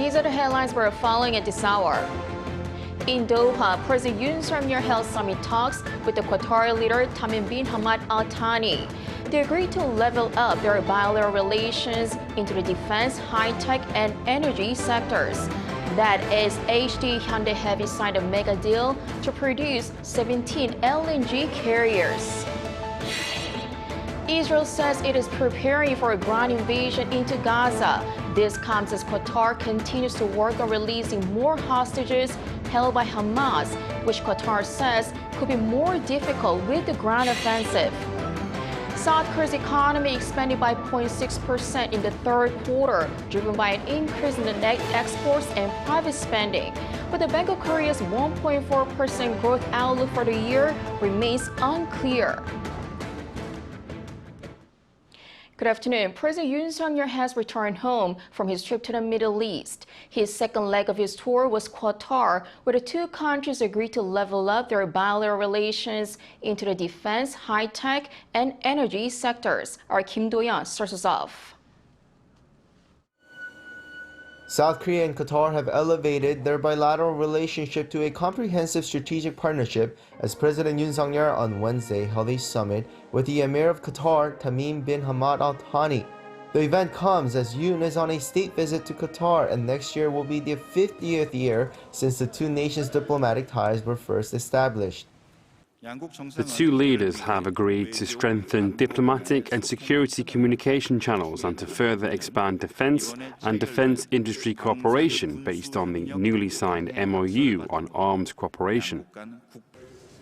These are the headlines we're following at this hour. In Doha, President Yoon Suk Yeol held summit talks with the Qatar leader Tamim bin Hamad Al Thani. They agreed to level up their bilateral relations into the defense, high-tech, and energy sectors. That is, HD Hyundai Heavy signed a mega deal to produce 17 LNG carriers. Israel says it is preparing for a ground invasion into Gaza. This comes as Qatar continues to work on releasing more hostages held by Hamas, which Qatar says could be more difficult with the ground offensive. South Korea's economy expanded by 0.6% in the third quarter, driven by an increase in the net exports and private spending. But the Bank of Korea's 1.4% growth outlook for the year remains unclear. Good afternoon. President Yoon Suk Yeol has returned home from his trip to the Middle East. His second leg of his tour was Qatar, where the two countries agreed to level up their bilateral relations into the defense, high-tech, and energy sectors. Our Kim Do-yeon starts us off. South Korea and Qatar have elevated their bilateral relationship to a comprehensive strategic partnership as President Yoon Suk Yeol on Wednesday held a summit with the Emir of Qatar, Tamim bin Hamad Al Thani. The event comes as Yoon is on a state visit to Qatar, and next year will be the 50th year since the two nations' diplomatic ties were first established. The two leaders have agreed to strengthen diplomatic and security communication channels and to further expand defense and defense industry cooperation based on the newly signed MOU on armed cooperation.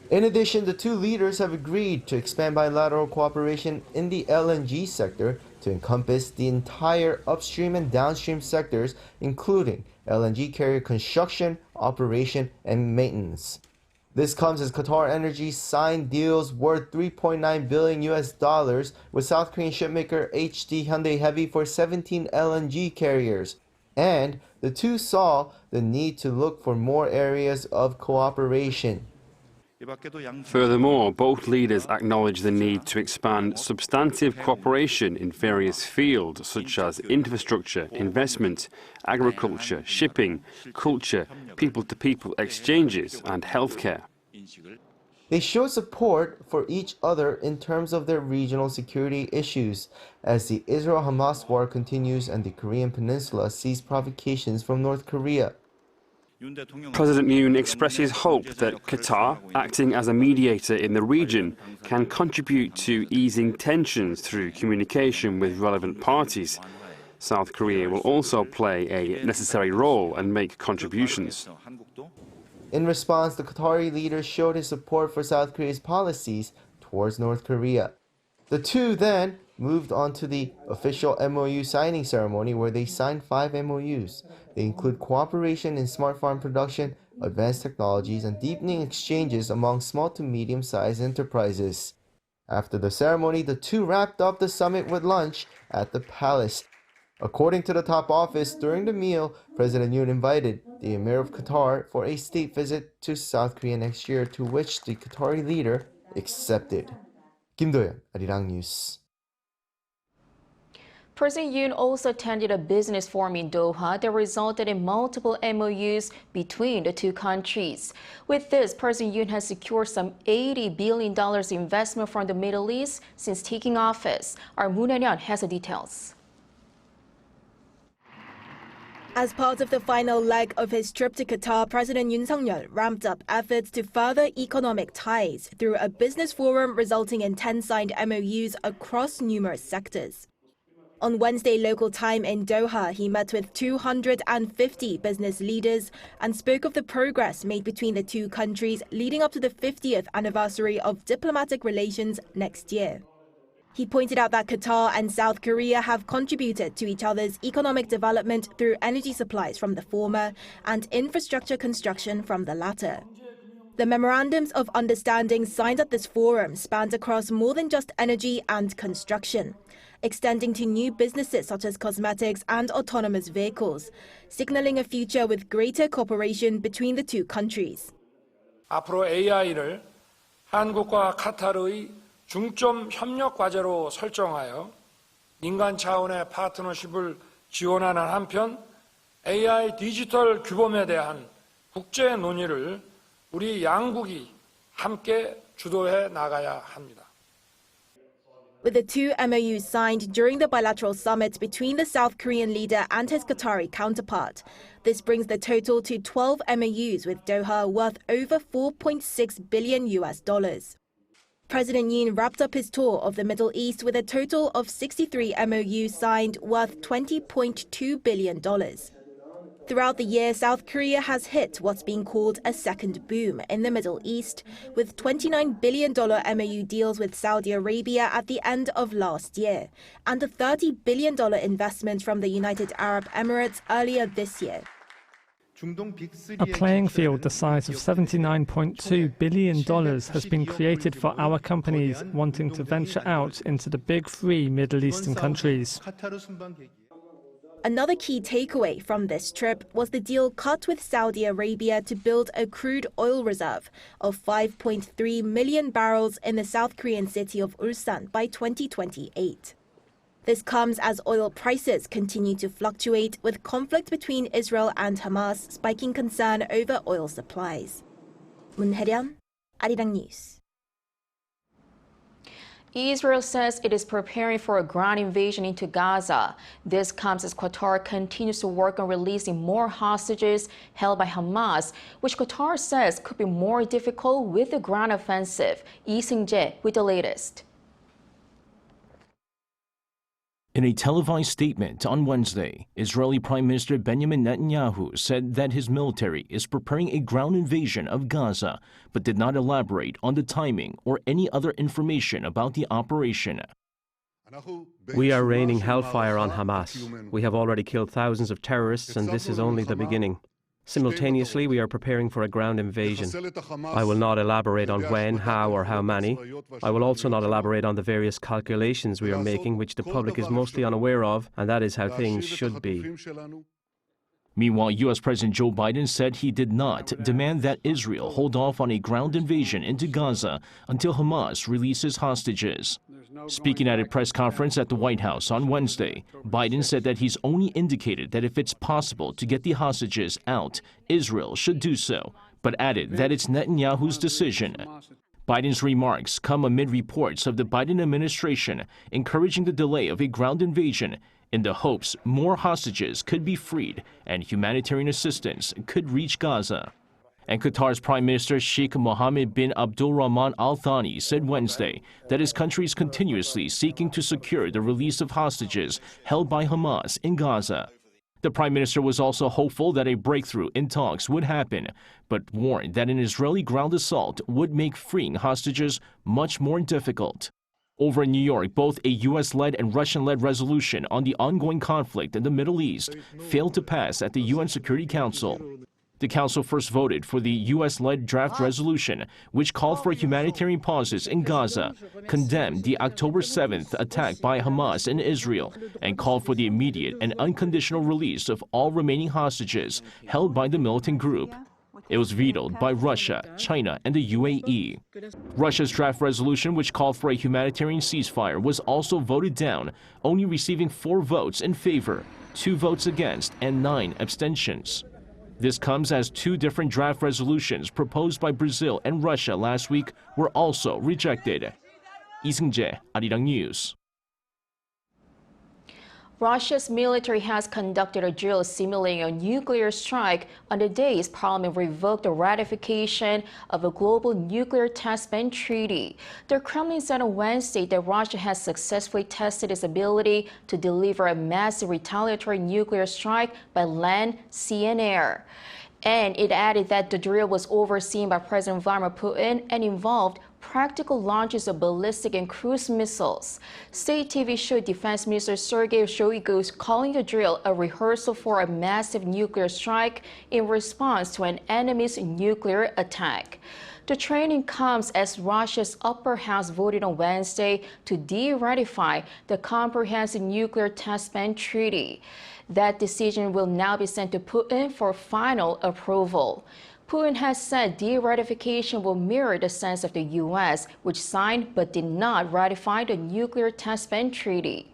In addition, the two leaders have agreed to expand bilateral cooperation in the LNG sector to encompass the entire upstream and downstream sectors, including LNG carrier construction, operation, and maintenance. This comes as Qatar Energy signed deals worth $3.9 billion with South Korean shipmaker HD Hyundai Heavy for 17 LNG carriers. And the two saw the need to look for more areas of cooperation. Furthermore, both leaders acknowledge the need to expand substantive cooperation in various fields such as infrastructure, investment, agriculture, shipping, culture, people-to-people exchanges, and healthcare. They show support for each other in terms of their regional security issues as the Israel-Hamas war continues and the Korean Peninsula sees provocations from North Korea. President Yoon expresses hope that Qatar, acting as a mediator in the region, can contribute to easing tensions through communication with relevant parties. South Korea will also play a necessary role and make contributions. In response, the Qatari leader showed his support for South Korea's policies towards North Korea. The two then moved on to the official MOU signing ceremony where they signed 5 MOUs. They include cooperation in smart farm production, advanced technologies, and deepening exchanges among small to medium-sized enterprises. After the ceremony, the two wrapped up the summit with lunch at the palace. According to the top office, during the meal, President Yoon invited the Emir of Qatar for a state visit to South Korea next year, to which the Qatari leader accepted. Kim Do-yeon, Arirang News. President Yoon also attended a business forum in Doha that resulted in multiple MOUs between the two countries. With this, President Yoon has secured some $80 billion investment from the Middle East since taking office. Our Moon Han-yeon has the details. As part of the final leg of his trip to Qatar, President Yoon Suk Yeol ramped up efforts to further economic ties through a business forum resulting in 10 signed MOUs across numerous sectors. On Wednesday local time in Doha, he met with 250 business leaders and spoke of the progress made between the two countries leading up to the 50th anniversary of diplomatic relations next year. He pointed out that Qatar and South Korea have contributed to each other's economic development through energy supplies from the former and infrastructure construction from the latter. The memorandums of understanding signed at this forum spanned across more than just energy and construction, extending to new businesses such as cosmetics and autonomous vehicles, signaling a future with greater cooperation between the two countries. 앞으로 AI를 한국과 카타르의 중점 협력 과제로 설정하여 민간 차원의 파트너십을 지원하는 한편 AI 디지털 규범에 대한 국제 논의를 우리 양국이 함께 주도해 나가야 합니다. With the two MOUs signed during the bilateral summit between the South Korean leader and his Qatari counterpart, this brings the total to 12 MOUs with Doha worth over $4.6 billion. President Yoon wrapped up his tour of the Middle East with a total of 63 MOUs signed worth $20.2 billion. Throughout the year, South Korea has hit what's being called a second boom in the Middle East, with $29 billion MOU deals with Saudi Arabia at the end of last year, and a $30 billion investment from the United Arab Emirates earlier this year. A playing field the size of $79.2 billion has been created for our companies wanting to venture out into the big three Middle Eastern countries. Another key takeaway from this trip was the deal cut with Saudi Arabia to build a crude oil reserve of 5.3 million barrels in the South Korean city of Ulsan by 2028. This comes as oil prices continue to fluctuate, with conflict between Israel and Hamas spiking concern over oil supplies. 문혜련, Arirang News. Israel says it is preparing for a ground invasion into Gaza. This comes as Qatar continues to work on releasing more hostages held by Hamas, which Qatar says could be more difficult with the ground offensive. Lee Seung-jae with the latest. In a televised statement on Wednesday, Israeli Prime Minister Benjamin Netanyahu said that his military is preparing a ground invasion of Gaza, but did not elaborate on the timing or any other information about the operation. We are raining hellfire on Hamas. We have already killed thousands of terrorists, and this is only the beginning. Simultaneously, we are preparing for a ground invasion. I will not elaborate on when, how, or how many. I will also not elaborate on the various calculations we are making, which the public is mostly unaware of, and that is how things should be. Meanwhile, U.S. President Joe Biden said he did not demand that Israel hold off on a ground invasion into Gaza until Hamas releases hostages. Speaking at a press conference at the White House on Wednesday, Biden said that he's only indicated that if it's possible to get the hostages out, Israel should do so, but added that it's Netanyahu's decision. Biden's remarks come amid reports of the Biden administration encouraging the delay of a ground invasion in the hopes more hostages could be freed and humanitarian assistance could reach Gaza. And Qatar's Prime Minister Sheikh Mohammed bin Abdulrahman Al Thani said Wednesday that his country is continuously seeking to secure the release of hostages held by Hamas in Gaza. The Prime Minister was also hopeful that a breakthrough in talks would happen, but warned that an Israeli ground assault would make freeing hostages much more difficult. Over in New York, both a U.S.-led and Russian-led resolution on the ongoing conflict in the Middle East failed to pass at the UN Security Council. The Council first voted for the U.S.-led draft resolution, which called for humanitarian pauses in Gaza, condemned the October 7th attack by Hamas in Israel, and called for the immediate and unconditional release of all remaining hostages held by the militant group. It was vetoed by Russia, China, and the UAE. Russia's draft resolution, which called for a humanitarian ceasefire, was also voted down, only receiving 4 votes in favor, 2 votes against, and 9 abstentions. This comes as 2 different draft resolutions proposed by Brazil and Russia last week were also rejected. Lee Seung-jae, Arirang News. Russia's military has conducted a drill simulating a nuclear strike on the day its parliament revoked the ratification of a global nuclear test ban treaty. The Kremlin said on Wednesday that Russia has successfully tested its ability to deliver a massive retaliatory nuclear strike by land, sea, and air. And it added that the drill was overseen by President Vladimir Putin and involved practical launches of ballistic and cruise missiles. State TV showed Defense Minister Sergei Shoigu calling the drill a rehearsal for a massive nuclear strike in response to an enemy's nuclear attack. The training comes as Russia's upper house voted on Wednesday to de-ratify the Comprehensive Nuclear Test Ban Treaty. That decision will now be sent to Putin for final approval. Putin has said de-ratification will mirror the stance of the U.S., which signed but did not ratify the Nuclear Test Ban Treaty.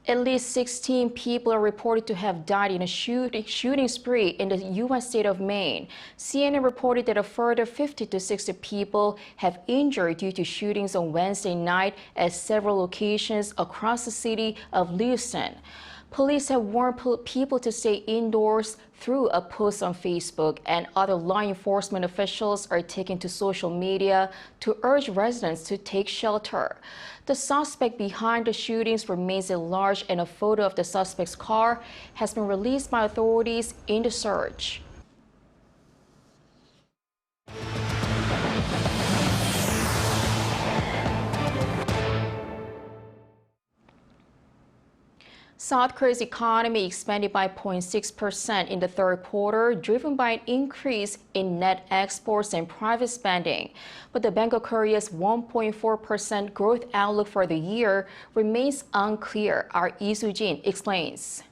At least 16 people are reported to have died in a shooting spree in the U.S. state of Maine. CNN reported that a further 50 to 60 people have injured due to shootings on Wednesday night at several locations across the city of Lewiston. Police have warned people to stay indoors through a post on Facebook, and other law enforcement officials are taking to social media to urge residents to take shelter. The suspect behind the shootings remains at large, and a photo of the suspect's car has been released by authorities in the search. South Korea's economy expanded by 0.6% in the third quarter, driven by an increase in net exports and private spending. But the Bank of Korea's 1.4% growth outlook for the year remains unclear. Our Lee Soo-jin explains.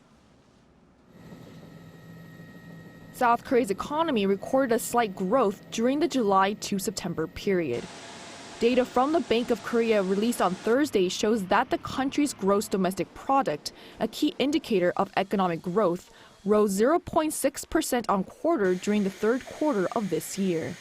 South Korea's economy recorded a slight growth during the July to September period. Data from the Bank of Korea released on Thursday shows that the country's gross domestic product, a key indicator of economic growth, rose 0.6% on quarter during the third quarter of this year.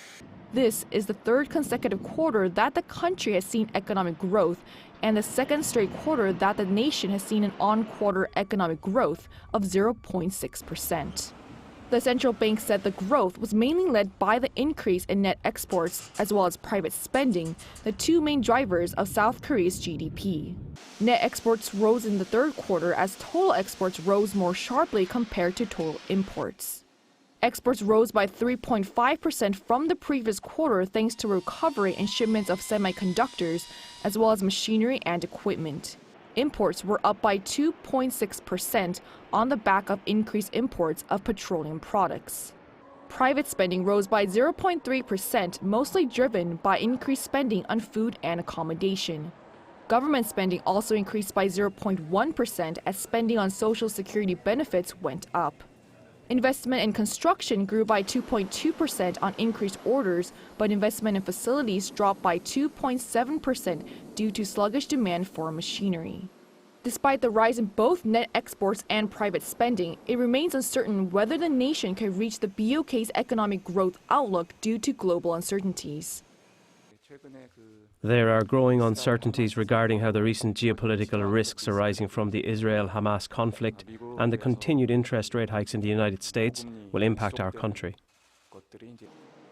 This is the third consecutive quarter that the country has seen economic growth and the second straight quarter that the nation has seen an on-quarter economic growth of 0.6%. The central bank said the growth was mainly led by the increase in net exports as well as private spending, the two main drivers of South Korea's GDP. Net exports rose in the third quarter as total exports rose more sharply compared to total imports. Exports rose by 3.5% from the previous quarter thanks to recovery in shipments of semiconductors as well as machinery and equipment. Imports were up by 2.6% on the back of increased imports of petroleum products. Private spending rose by 0.3%, mostly driven by increased spending on food and accommodation. Government spending also increased by 0.1% as spending on social security benefits went up. Investment in construction grew by 2.2% on increased orders, but investment in facilities dropped by 2.7% due to sluggish demand for machinery. Despite the rise in both net exports and private spending, it remains uncertain whether the nation can reach the BOK's economic growth outlook due to global uncertainties. There are growing uncertainties regarding how the recent geopolitical risks arising from the Israel-Hamas conflict and the continued interest rate hikes in the United States will impact our country.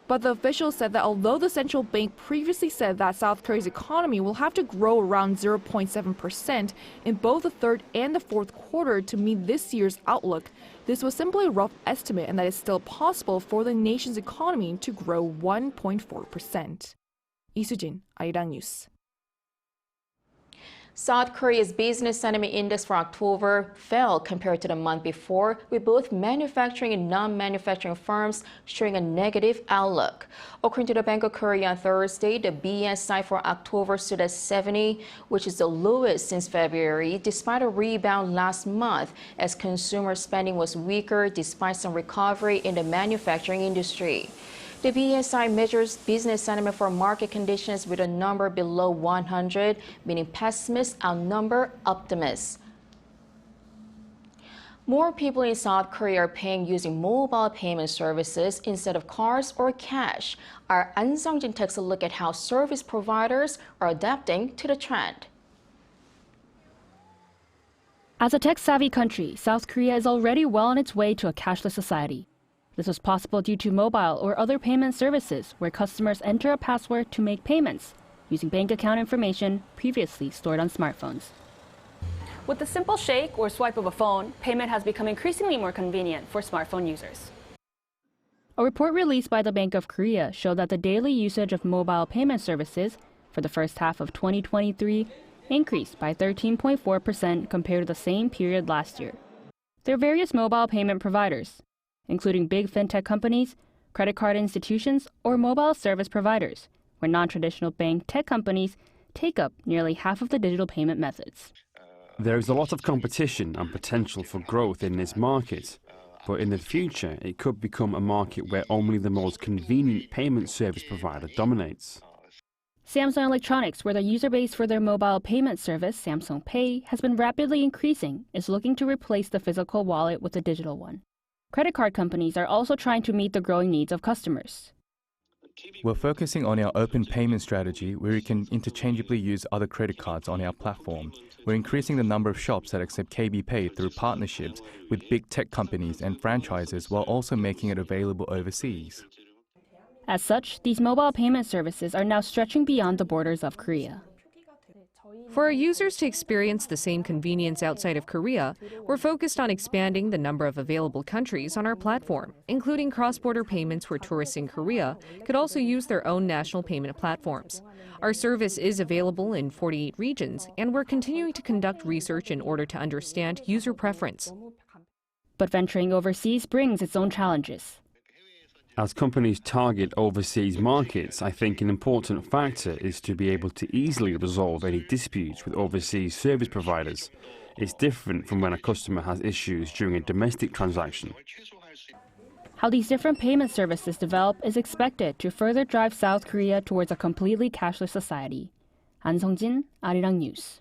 But the officials said that although the central bank previously said that South Korea's economy will have to grow around 0.7% in both the third and the fourth quarter to meet this year's outlook, this was simply a rough estimate and that it's still possible for the nation's economy to grow 1.4%. Lee Soo-jin, Arirang News. South Korea's business sentiment index for October fell compared to the month before, with both manufacturing and non-manufacturing firms showing a negative outlook. According to the Bank of Korea on Thursday, the BSI for October stood at 70, which is the lowest since February, despite a rebound last month as consumer spending was weaker despite some recovery in the manufacturing industry. The BSI measures business sentiment for market conditions with a number below 100, meaning pessimists outnumber optimists. More people in South Korea are paying using mobile payment services instead of cards or cash. Our An Sung-jin takes a look at how service providers are adapting to the trend. As a tech-savvy country, South Korea is already well on its way to a cashless society. This was possible due to mobile or other payment services where customers enter a password to make payments using bank account information previously stored on smartphones. With the simple shake or swipe of a phone, payment has become increasingly more convenient for smartphone users. A report released by the Bank of Korea showed that the daily usage of mobile payment services for the first half of 2023 increased by 13.4% compared to the same period last year. There are various mobile payment providers, including big fintech companies, credit card institutions, or mobile service providers, where non-traditional bank tech companies take up nearly half of the digital payment methods. There is a lot of competition and potential for growth in this market, but in the future it could become a market where only the most convenient payment service provider dominates. Samsung Electronics, where the user base for their mobile payment service, Samsung Pay, has been rapidly increasing, is looking to replace the physical wallet with a digital one. Credit card companies are also trying to meet the growing needs of customers. We're focusing on our open payment strategy where we can interchangeably use other credit cards on our platform. We're increasing the number of shops that accept KB Pay through partnerships with big tech companies and franchises while also making it available overseas. As such, these mobile payment services are now stretching beyond the borders of Korea. For our users to experience the same convenience outside of Korea, we're focused on expanding the number of available countries on our platform, including cross-border payments where tourists in Korea could also use their own national payment platforms. Our service is available in 48 regions, and we're continuing to conduct research in order to understand user preference. But venturing overseas brings its own challenges. As companies target overseas markets, I think an important factor is to be able to easily resolve any disputes with overseas service providers. It's different from when a customer has issues during a domestic transaction. How these different payment services develop is expected to further drive South Korea towards a completely cashless society. An Sung-jin, Arirang News.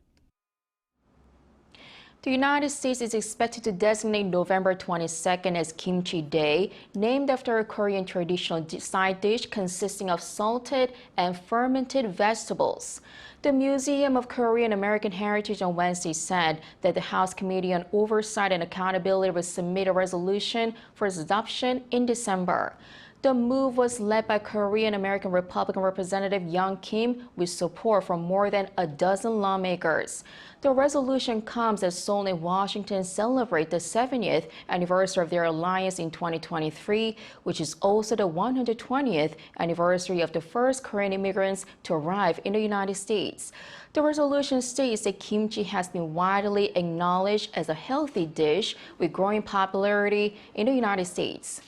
The United States is expected to designate November 22nd as Kimchi Day, named after a Korean traditional side dish consisting of salted and fermented vegetables. The Museum of Korean American Heritage on Wednesday said that the House Committee on Oversight and Accountability will submit a resolution for its adoption in December. The move was led by Korean American Republican Representative Young Kim with support from more than a dozen lawmakers. The resolution comes as Seoul and Washington celebrate the 70th anniversary of their alliance in 2023, which is also the 120th anniversary of the first Korean immigrants to arrive in the United States. The resolution states that kimchi has been widely acknowledged as a healthy dish with growing popularity in the United States.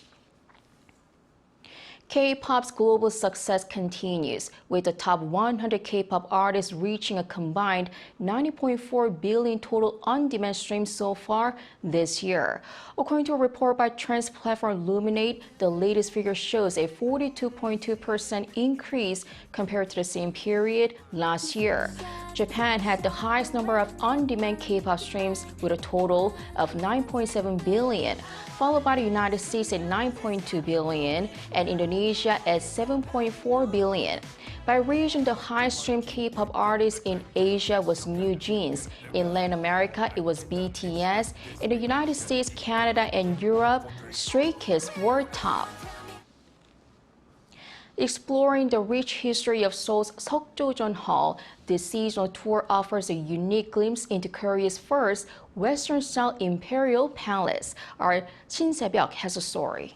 K-pop's global success continues, with the top 100 K-pop artists reaching a combined 90.4 billion total on-demand streams so far this year. According to a report by trends platform Luminate, the latest figure shows a 42.2% increase compared to the same period last year. Japan had the highest number of on-demand K-pop streams with a total of 9.7 billion, followed by the United States at 9.2 billion and Indonesia at 7.4 billion. By region, the highest streamed K-pop artist in Asia was New Jeans. In Latin America, it was BTS. In the United States, Canada, and Europe, Stray Kids were top. Exploring the rich history of Seoul's Seokjojeon Hall, this seasonal tour offers a unique glimpse into Korea's first Western-style imperial palace. Our Shin Se-byuk has a story.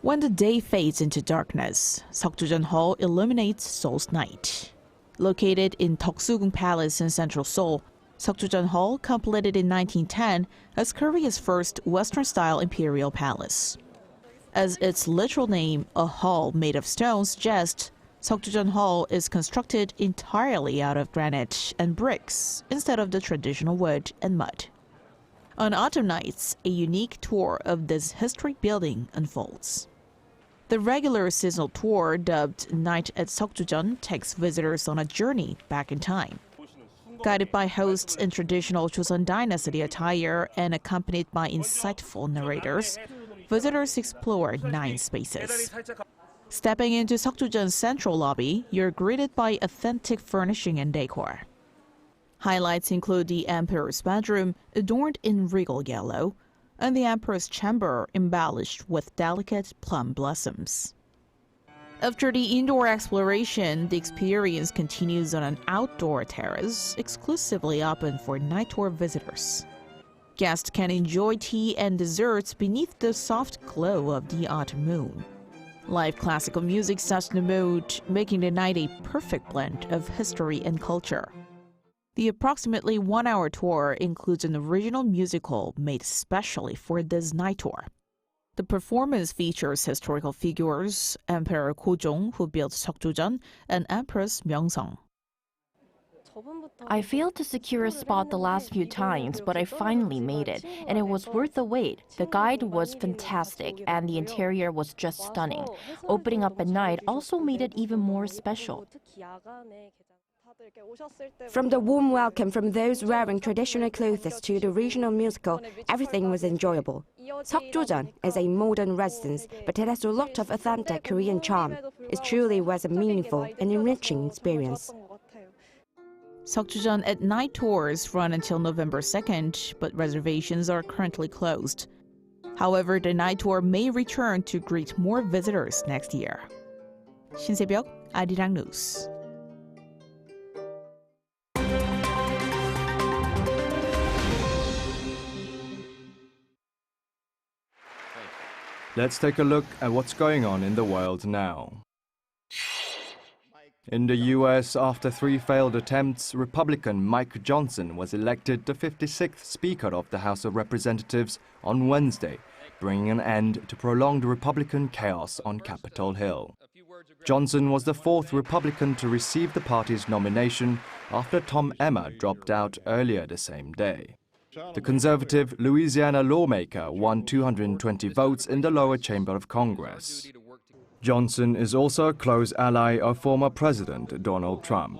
When the day fades into darkness, Seokjojeon Hall illuminates Seoul's night. Located in Deoksugung Palace in central Seoul, Seokjojeon Hall, completed in 1910, as Korea's first Western-style imperial palace. As its literal name, a hall made of stone, suggests, Seokjojeon Hall is constructed entirely out of granite and bricks instead of the traditional wood and mud. On autumn nights, a unique tour of this historic building unfolds. The regular seasonal tour, dubbed Night at Seokjojeon, takes visitors on a journey back in time. Guided by hosts in traditional Joseon Dynasty attire and accompanied by insightful narrators, visitors explore 9 spaces. Stepping into Seokjojeon's central lobby, you're greeted by authentic furnishing and decor. Highlights include the Emperor's bedroom, adorned in regal yellow, and the Emperor's chamber, embellished with delicate plum blossoms. After the indoor exploration, the experience continues on an outdoor terrace, exclusively open for night tour visitors. Guests can enjoy tea and desserts beneath the soft glow of the autumn moon. Live classical music sets the mood, making the night a perfect blend of history and culture. The approximately 1-hour tour includes an original musical made specially for this night tour. The performance features historical figures, Emperor Gojong, who built Seokjojeon, and Empress Myeongseong. I failed to secure a spot the last few times, but I finally made it, and it was worth the wait. The guide was fantastic, and the interior was just stunning. Opening up at night also made it even more special. From the warm welcome from those wearing traditional clothes to the regional musical, everything was enjoyable. Seokjojeon is a modern residence, but it has a lot of authentic Korean charm. It truly was a meaningful and enriching experience. Seokjojeon at night tours run until November 2nd, but reservations are currently closed. However, the night tour may return to greet more visitors next year. 신세벽, Arirang News. Let's take a look at what's going on in the world now. In the US, after 3 failed attempts, Republican Mike Johnson was elected the 56th Speaker of the House of Representatives on Wednesday, bringing an end to prolonged Republican chaos on Capitol Hill. Johnson was the 4th Republican to receive the party's nomination after Tom Emmer dropped out earlier the same day. The conservative Louisiana lawmaker won 220 votes in the lower chamber of Congress. Johnson is also a close ally of former President Donald Trump.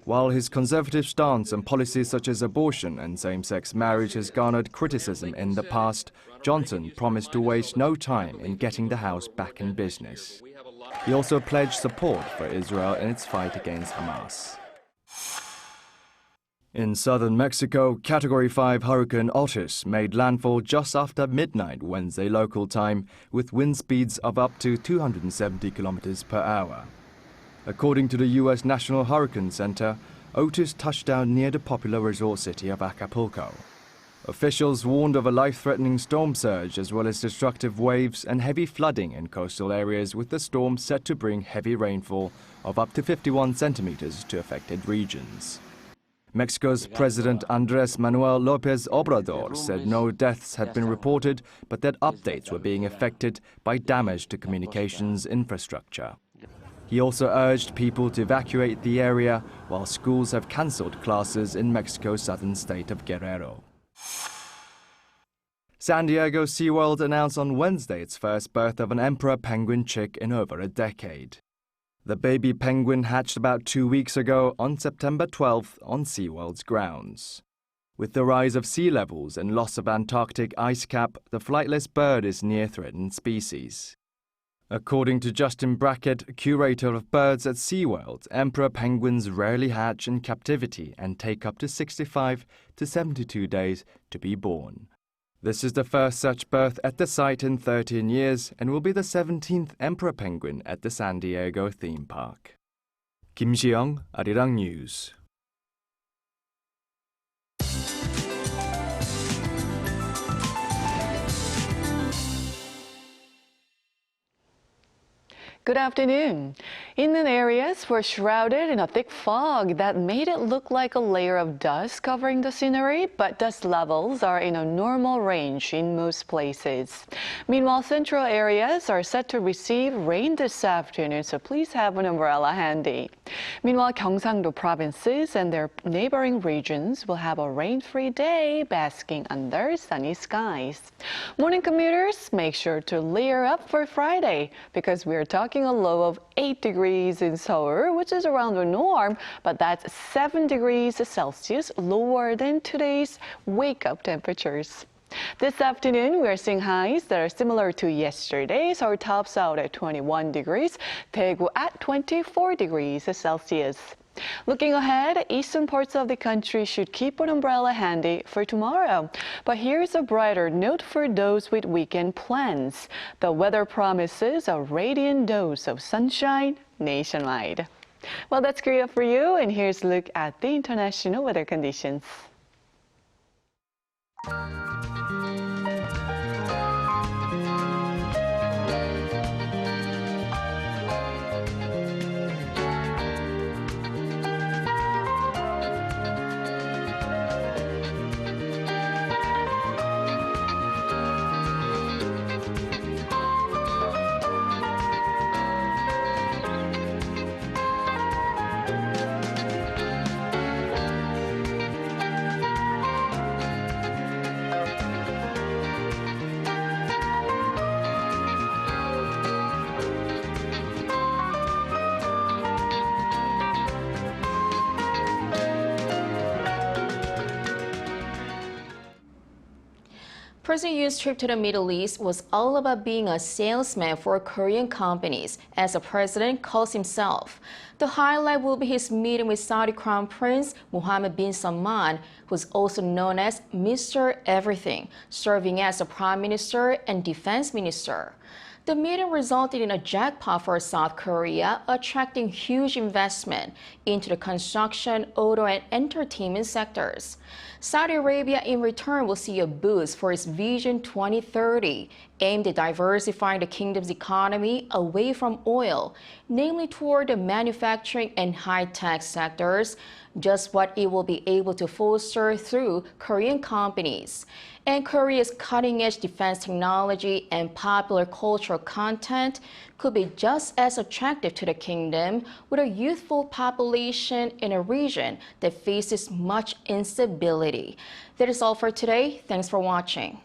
While his conservative stance on policies such as abortion and same-sex marriage has garnered criticism in the past, Johnson promised to waste no time in getting the House back in business. He also pledged support for Israel in its fight against Hamas. In southern Mexico, Category 5 Hurricane Otis made landfall just after midnight Wednesday local time, with wind speeds of up to 270 kilometers per hour. According to the U.S. National Hurricane Center, Otis touched down near the popular resort city of Acapulco. Officials warned of a life-threatening storm surge as well as destructive waves and heavy flooding in coastal areas, with the storm set to bring heavy rainfall of up to 51 centimeters to affected regions. Mexico's President Andrés Manuel López Obrador said no deaths had been reported, but that updates were being affected by damage to communications infrastructure. He also urged people to evacuate the area, while schools have cancelled classes in Mexico's southern state of Guerrero. San Diego SeaWorld announced on Wednesday its first birth of an emperor penguin chick in over a decade. The baby penguin hatched about 2 weeks ago on September 12th on SeaWorld's grounds. With the rise of sea levels and loss of Antarctic ice cap, the flightless bird is near threatened species. According to Justin Brackett, curator of birds at SeaWorld, emperor penguins rarely hatch in captivity and take up to 65 to 72 days to be born. This is the first such birth at the site in 13 years and will be the 17th emperor penguin at the San Diego theme park. Kimchi, Arirang News. Good afternoon. Inland areas were shrouded in a thick fog that made it look like a layer of dust covering the scenery, but dust levels are in a normal range in most places. Meanwhile, central areas are set to receive rain this afternoon, so please have an umbrella handy. Meanwhile, Gyeongsangdo provinces and their neighboring regions will have a rain-free day, basking under sunny skies. Morning commuters, make sure to layer up for Friday, because we're talking a low of 8 degrees in Seoul, which is around the norm, but that's 7 degrees Celsius lower than today's wake-up temperatures. This afternoon, we're seeing highs that are similar to yesterday's. Our tops out at 21 degrees, Daegu at 24 degrees Celsius. Looking ahead, eastern parts of the country should keep an umbrella handy for tomorrow. But here's a brighter note for those with weekend plans. The weather promises a radiant dose of sunshine nationwide. Well, that's Korea for you, and here's a look at the international weather conditions. President Yoon's trip to the Middle East was all about being a salesman for Korean companies, as the president calls himself. The highlight will be his meeting with Saudi Crown Prince Mohammed bin Salman, who's also known as Mr. Everything, serving as the Prime Minister and Defense Minister. The meeting resulted in a jackpot for South Korea, attracting huge investment into the construction, auto, and entertainment sectors. Saudi Arabia, in return, will see a boost for its Vision 2030, aimed at diversifying the kingdom's economy away from oil, namely toward the manufacturing and high-tech sectors, just what it will be able to foster through Korean companies. And Korea's cutting-edge defense technology and popular cultural content could be just as attractive to the kingdom, with a youthful population in a region that faces much instability. That is all for today. Thanks for watching.